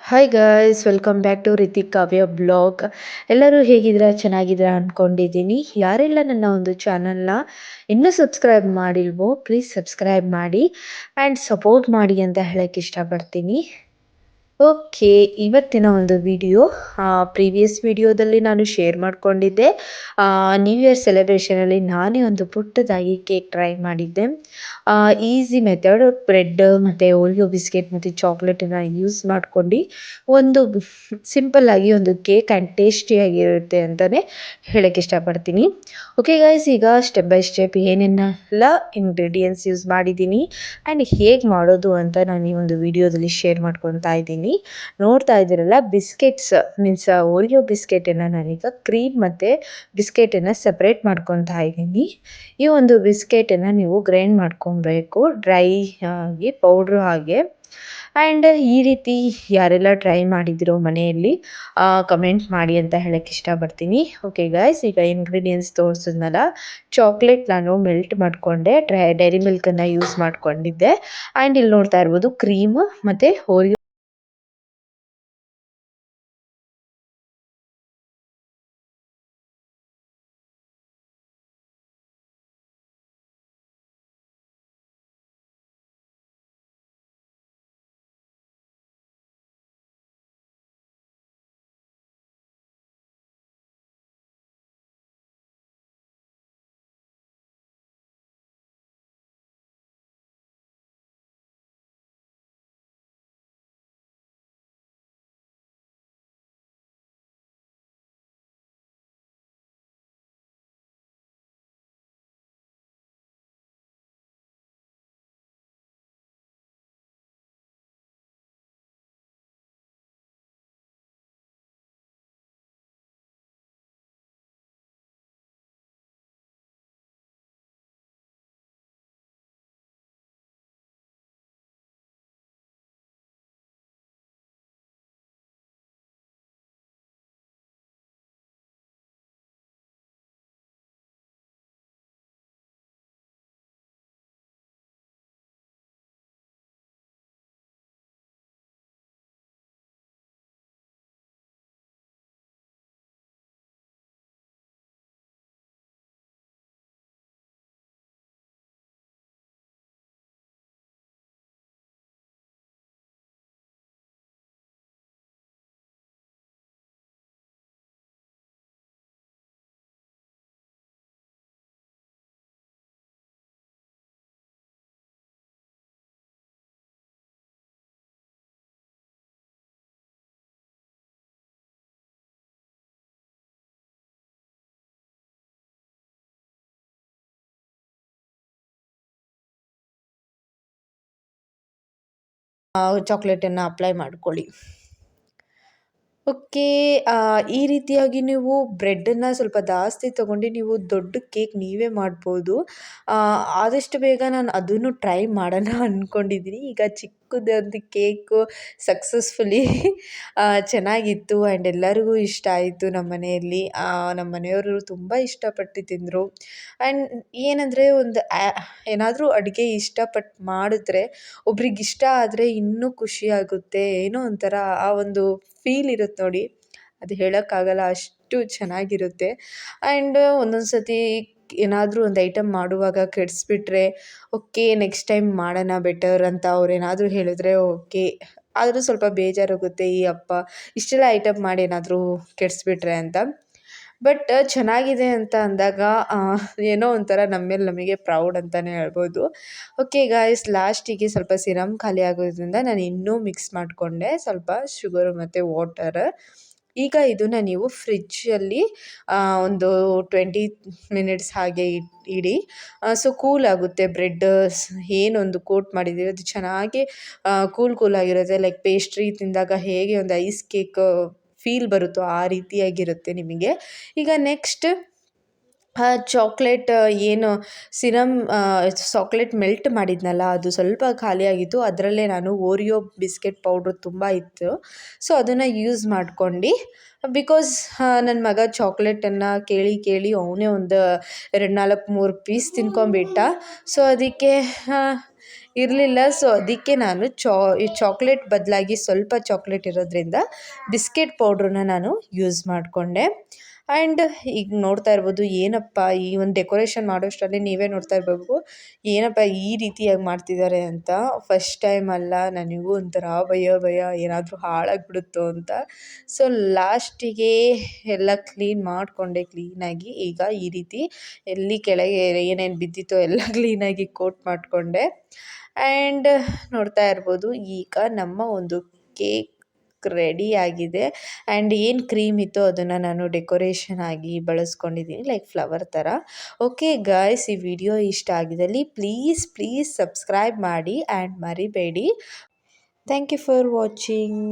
Hi guys, welcome back to Ritik Kavya vlog. ಎಲ್ಲರೂ ಹೇಗಿದ್ದೀರಾ? ಚೆನ್ನಾಗಿದ್ದೀರಾ ಅಂದ್ಕೊಂಡಿದ್ದೀನಿ. ಯಾರೆಲ್ಲ ನನ್ನ ಒಂದು ಚಾನಲ್ನ ಇನ್ನೂ ಸಬ್ಸ್ಕ್ರೈಬ್ ಮಾಡಿಲ್ವೋ ಪ್ಲೀಸ್ ಸಬ್ಸ್ಕ್ರೈಬ್ ಮಾಡಿ ಆ್ಯಂಡ್ ಸಪೋರ್ಟ್ ಮಾಡಿ ಅಂತ ಹೇಳಕ್ಕೆ ಇಷ್ಟಪಡ್ತೀನಿ. ಓಕೆ, ಇವತ್ತಿನ ಒಂದು ವಿಡಿಯೋ ಪ್ರೀವಿಯಸ್ ವಿಡಿಯೋದಲ್ಲಿ ನಾನು ಶೇರ್ ಮಾಡ್ಕೊಂಡಿದ್ದೆ. ನ್ಯೂ ಇಯರ್ ಸೆಲೆಬ್ರೇಷನಲ್ಲಿ ನಾನೇ ಒಂದು ಪುಟ್ಟದಾಗಿ ಕೇಕ್ ಟ್ರೈ ಮಾಡಿದ್ದೆ. ಈಸಿ ಮೆಥಡ್, ಬ್ರೆಡ್ ಮತ್ತು ಓರಿಯೋ ಬಿಸ್ಕೆಟ್ ಮತ್ತು ಚಾಕ್ಲೇಟನ್ನು ಯೂಸ್ ಮಾಡ್ಕೊಂಡು ಒಂದು ಸಿಂಪಲ್ಲಾಗಿ ಒಂದು ಕೇಕ್ ಆ್ಯಂಡ್ ಟೇಸ್ಟಿಯಾಗಿರುತ್ತೆ ಅಂತಲೇ ಹೇಳೋಕ್ಕೆ ಇಷ್ಟಪಡ್ತೀನಿ. ಓಕೆ ಗೈಸ್, ಈಗ ಸ್ಟೆಪ್ ಬೈ ಸ್ಟೆಪ್ ಏನೇನೆಲ್ಲ ಇಂಗ್ರೀಡಿಯೆಂಟ್ಸ್ ಯೂಸ್ ಮಾಡಿದ್ದೀನಿ ಆ್ಯಂಡ್ ಹೇಗೆ ಮಾಡೋದು ಅಂತ ನಾನು ಈ ಒಂದು ವಿಡಿಯೋದಲ್ಲಿ ಶೇರ್ ಮಾಡ್ಕೊತಾ ಇದ್ದೀನಿ. ನೋಡ್ತಾ ಇದ್ದೀರಲ್ಲ, ಬಿಸ್ಕೆಟ್ಸ್ ಮೀನ್ಸ್ ಓರಿಯೋ ಬಿಸ್ಕೆಟನ್ನು ನಾನೀಗ ಕ್ರೀಮ್ ಮತ್ತು ಬಿಸ್ಕೆಟನ್ನು ಸಪ್ರೇಟ್ ಮಾಡ್ಕೊತಾ ಇದ್ದೀನಿ. ಈ ಒಂದು ಬಿಸ್ಕೆಟನ್ನು ನೀವು ಗ್ರೈಂಡ್ ಮಾಡ್ಕೊಬೇಕು, ಡ್ರೈ ಆಗಿ ಪೌಡ್ರು ಹಾಗೆ. ಆ್ಯಂಡ್ ಈ ರೀತಿ ಯಾರೆಲ್ಲ ಟ್ರೈ ಮಾಡಿದಿರೋ ಮನೆಯಲ್ಲಿ ಕಮೆಂಟ್ ಮಾಡಿ ಅಂತ ಹೇಳೋಕ್ಕೆ ಇಷ್ಟಪಡ್ತೀನಿ. ಓಕೆ ಗಾಯ್ಸ್, ಈಗ ಇಂಗ್ರೀಡಿಯೆಂಟ್ಸ್ ತೋರಿಸಿದ್ನಲ್ಲ, ಚಾಕ್ಲೇಟ್ ನಾನು ಮೆಲ್ಟ್ ಮಾಡಿಕೊಂಡೆ, ಡೈರಿ ಮಿಲ್ಕನ್ನು ಯೂಸ್ ಮಾಡ್ಕೊಂಡಿದ್ದೆ. ಆ್ಯಂಡ್ ಇಲ್ಲಿ ನೋಡ್ತಾ ಇರ್ಬೋದು ಕ್ರೀಮ್ ಮತ್ತು ಓರಿಯೋ ಚಾಕ್ಲೇಟನ್ನು ಅಪ್ಲೈ ಮಾಡ್ಕೊಳ್ಳಿ. ಓಕೆ. ಈ ರೀತಿಯಾಗಿ ನೀವು ಬ್ರೆಡ್ಡನ್ನು ಸ್ವಲ್ಪ ಜಾಸ್ತಿ ತೊಗೊಂಡು ನೀವು ದೊಡ್ಡ ಕೇಕ್ ನೀವೇ ಮಾಡ್ಬೋದು. ಆದಷ್ಟು ಬೇಗ ನಾನು ಅದನ್ನು ಟ್ರೈ ಮಾಡೋಣ ಅಂದ್ಕೊಂಡಿದ್ದೀನಿ. ಈಗ ಚಿಕ್ಕದೊಂದು ಕೇಕು ಸಕ್ಸಸ್ಫುಲಿ ಚೆನ್ನಾಗಿತ್ತು ಆ್ಯಂಡ್ ಎಲ್ಲರಿಗೂ ಇಷ್ಟ ಆಯಿತು ನಮ್ಮ ಮನೆಯಲ್ಲಿ. ನಮ್ಮ ಮನೆಯವರು ತುಂಬ ಇಷ್ಟಪಟ್ಟು ತಿಂದರು. ಆ್ಯಂಡ್ ಏನಂದರೆ ಒಂದು ಏನಾದರೂ ಅಡುಗೆ ಇಷ್ಟಪಟ್ಟು ಮಾಡಿದ್ರೆ ಒಬ್ರಿಗೆ ಇಷ್ಟ ಆದರೆ ಇನ್ನೂ ಖುಷಿಯಾಗುತ್ತೆ. ಏನೋ ಒಂಥರ ಆ ಒಂದು ಫೀಲ್ ಇರುತ್ತೆ ನೋಡಿ, ಅದು ಹೇಳೋಕ್ಕಾಗಲ್ಲ, ಅಷ್ಟು ಚೆನ್ನಾಗಿರುತ್ತೆ. ಆ್ಯಂಡ್ ಒಂದೊಂದು ಸತಿ ಏನಾದರೂ ಒಂದು ಐಟಮ್ ಮಾಡುವಾಗ ಕೆಡಿಸ್ಬಿಟ್ರೆ ಓಕೆ ನೆಕ್ಸ್ಟ್ ಟೈಮ್ ಮಾಡೋಣ ಬೆಟರ್ ಅಂತ ಅವ್ರೇನಾದರೂ ಹೇಳಿದ್ರೆ ಓಕೆ, ಆದರೂ ಸ್ವಲ್ಪ ಬೇಜಾರಾಗುತ್ತೆ, ಈ ಅಪ್ಪ ಇಷ್ಟೆಲ್ಲ ಐಟಮ್ ಮಾಡಿ ಏನಾದರೂ ಕೆಡಿಸ್ಬಿಟ್ರೆ ಅಂತ. ಬಟ್ ಚೆನ್ನಾಗಿದೆ ಅಂತ ಅಂದಾಗ ಏನೋ ಒಂಥರ ನಮ್ಮ ಮೇಲೆ ನಮಗೆ ಪ್ರೌಡ್ ಅಂತಲೇ ಹೇಳ್ಬೋದು. ಓಕೆ ಗಾಯ್ಸ್, ಲಾಸ್ಟಿಗೆ ಸ್ವಲ್ಪ ಸಿರಮ್ ಖಾಲಿ ಆಗೋದ್ರಿಂದ ನಾನು ಇನ್ನೂ ಮಿಕ್ಸ್ ಮಾಡಿಕೊಂಡೆ ಸ್ವಲ್ಪ ಶುಗರು ಮತ್ತು ವಾಟರ್. ಈಗ ಇದನ್ನು ನೀವು ಫ್ರಿಜ್ಜಲ್ಲಿ ಒಂದು 20 ಮಿನಿಟ್ಸ್ ಹಾಗೆ ಇಡಿ. ಸೊ ಕೂಲ್ ಆಗುತ್ತೆ. ಬ್ರೆಡ್ ಏನೊಂದು ಕೋಟ್ ಮಾಡಿದ್ದೀವಿ ಅದು ಚೆನ್ನಾಗಿ ಕೂಲಾಗಿರುತ್ತೆ. ಲೈಕ್ ಪೇಸ್ಟ್ರಿ ತಿಂದಾಗ ಹೇಗೆ ಒಂದು ಐಸ್ ಕೇಕ್ ಫೀಲ್ ಬರುತ್ತೋ ಆ ರೀತಿಯಾಗಿರುತ್ತೆ ನಿಮಗೆ. ಈಗ ನೆಕ್ಸ್ಟ್ ಚಾಕ್ಲೇಟ್ ಏನು ಸಿರಮ್ ಚಾಕ್ಲೇಟ್ ಮೆಲ್ಟ್ ಮಾಡಿದ್ನಲ್ಲ, ಅದು ಸ್ವಲ್ಪ ಖಾಲಿಯಾಗಿತ್ತು. ಅದರಲ್ಲೇ ನಾನು ಓರಿಯೋ ಬಿಸ್ಕೆಟ್ ಪೌಡ್ರು ತುಂಬ ಇತ್ತು, ಸೊ ಅದನ್ನು ಯೂಸ್ ಮಾಡ್ಕೊಂಡು. ಬಿಕಾಸ್ ನನ್ನ ಮಗ ಚಾಕ್ಲೇಟನ್ನು ಕೇಳಿ ಕೇಳಿ ಅವನೇ ಒಂದು 2, 4, 3 ಪೀಸ್ ತಿನ್ಕೊಂಬಿಟ್ಟ. ಸೊ ಅದಕ್ಕೆ ಇರಲಿಲ್ಲ. ಸೊ ಅದಕ್ಕೆ ನಾನು ಈ ಚಾಕ್ಲೇಟ್ ಬದಲಾಗಿ ಸ್ವಲ್ಪ ಚಾಕ್ಲೇಟ್ ಇರೋದ್ರಿಂದ ಬಿಸ್ಕೆಟ್ ಪೌಡ್ರನ್ನ ನಾನು ಯೂಸ್ ಮಾಡಿಕೊಂಡೆ. ಆ್ಯಂಡ್ ಈಗ ನೋಡ್ತಾ ಇರ್ಬೋದು ಏನಪ್ಪ ಈ ಒಂದು ಡೆಕೋರೇಷನ್ ಮಾಡೋಷ್ಟರಲ್ಲಿ ನೀವೇ ನೋಡ್ತಾ ಇರಬೇಕು ಏನಪ್ಪ ಈ ರೀತಿಯಾಗಿ ಮಾಡ್ತಿದ್ದಾರೆ ಅಂತ. ಫಸ್ಟ್ ಟೈಮ್ ಅಲ್ಲ, ನನಗೂ ಒಂಥರ ಭಯ ಏನಾದರೂ ಹಾಳಾಗಿಬಿಡುತ್ತೋ ಅಂತ. ಸೊ ಲಾಸ್ಟಿಗೆ ಎಲ್ಲ ಕ್ಲೀನ್ ಮಾಡಿಕೊಂಡೆ ಕ್ಲೀನಾಗಿ. ಈಗ ಈ ರೀತಿ ಎಲ್ಲಿ ಕೆಳಗೆ ಏನೇನು ಬಿದ್ದಿತ್ತೋ ಎಲ್ಲ ಕ್ಲೀನಾಗಿ ಕೋಟ್ ಮಾಡಿಕೊಂಡೆ. ಆ್ಯಂಡ್ ನೋಡ್ತಾ ಇರ್ಬೋದು ಈಗ ನಮ್ಮ ಒಂದು ಕೇಕ್ ರೆಡಿಯಾಗಿದೆ. ಆ್ಯಂಡ್ ಏನು ಕ್ರೀಮ್ ಇತ್ತು ಅದನ್ನು ನಾನು ಡೆಕೋರೇಷನ್ ಆಗಿ ಬಳಸ್ಕೊಂಡಿದ್ದೀನಿ, ಲೈಕ್ ಫ್ಲವರ್ ಥರ. ಓಕೆ ಗಾಯ್ಸ್, ಈ ವಿಡಿಯೋ ಇಷ್ಟ ಆಗಿದ್ದಲ್ಲಿ ಪ್ಲೀಸ್ ಸಬ್ಸ್ಕ್ರೈಬ್ ಮಾಡಿ ಆ್ಯಂಡ್ ಮರಿಬೇಡಿ. Thank you for watching.